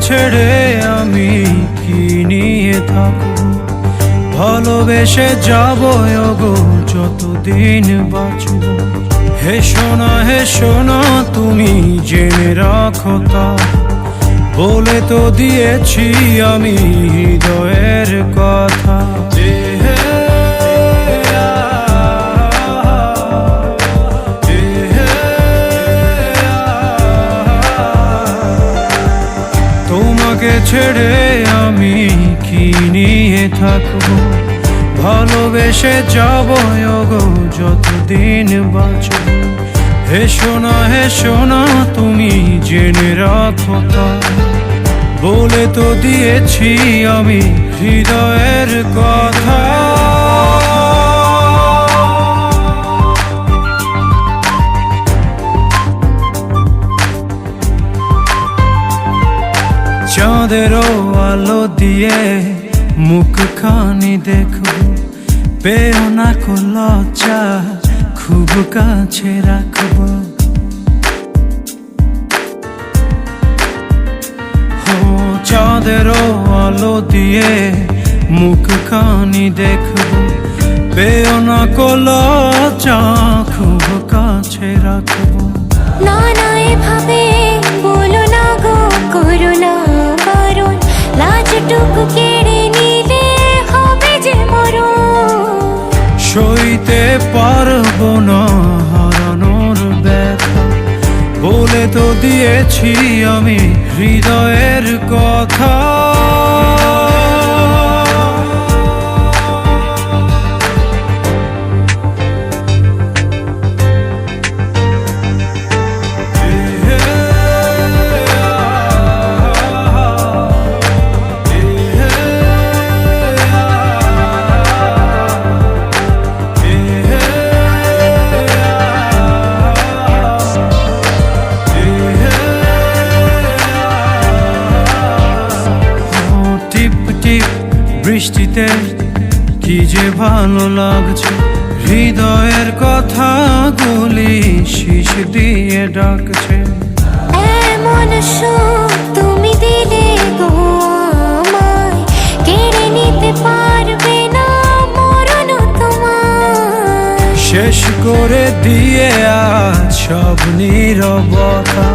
ছেড়ে আমি কি নিয়ে থাকব, ভালোবেসে যাব ওগো যতদিন বাঁচব। হে সোনা তুমি জেনে রাখো তা, বলে তো দিয়েছি আমি হৃদয়ের কথা। তোমাকে ছেড়ে আমি কি নিয়ে থাকবো, ভালোবেসে যাব ওগো যতদিন বাঁচব। হে সোনা তুমি জেনে রাখো তা, বলে তো দিয়েছি আমি হৃদয়ের কথা। চাঁদেরও আলো দিয়ে মুখখানি দেখো, পেও না কো লজ্জা, খুব কাছে রাখবো। চাঁদেরও আলো দিয়ে মুখখানি দেখবো, পেও না কো লজ্জা, খুব কাছে রাখবো। না না এভাবে বলো না গো, করো না বারণ, লাজটুকু কেড়ে নিলে হবে যে মরণ। সইতে পারবো না হারানোর ব্যথা, বলে তো দিয়েছি আমি হৃদয়ের কথা। বৃষ্টিতে কি যে ভালো লাগছে, হৃদয়ের কথাগুলি শীষ দিয়ে ডাকছে। এমন সুখ তুমি দিলে গো আমায়, কেড়ে নিতে পারবে না মরণ তোমার। শেষ করে দিয়ে আজ সব নীরবতা,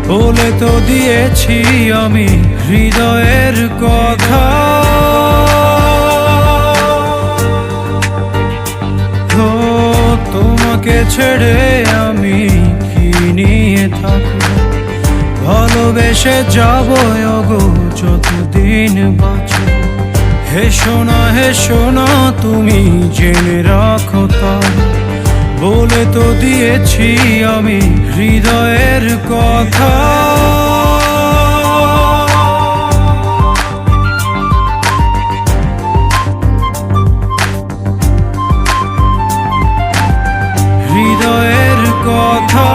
বলে তো দিয়েছি আমি হৃদয়ের কথা। তোমাকে ছেড়ে আমি কি নিয়ে থাকবো, ভালোবেসে যাব ওগো যতদিন বাঁচব। হে সোনা তুমি জেনে রাখো তা, বলে তো দিয়েছি আমি হৃদয়ের কথা। হৃদয়ের কথা।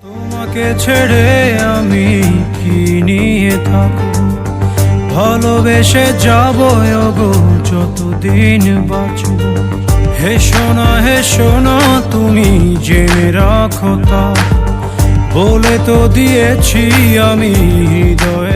তোমাকে ছেড়ে আমি কি নিয়ে থাকবো, ভালোবেসে যাব ওগো যতদিন বাঁচব। হে সোনা তুমি জেনে রাখো তা, বলে তো দিয়েছি আমি হৃদয়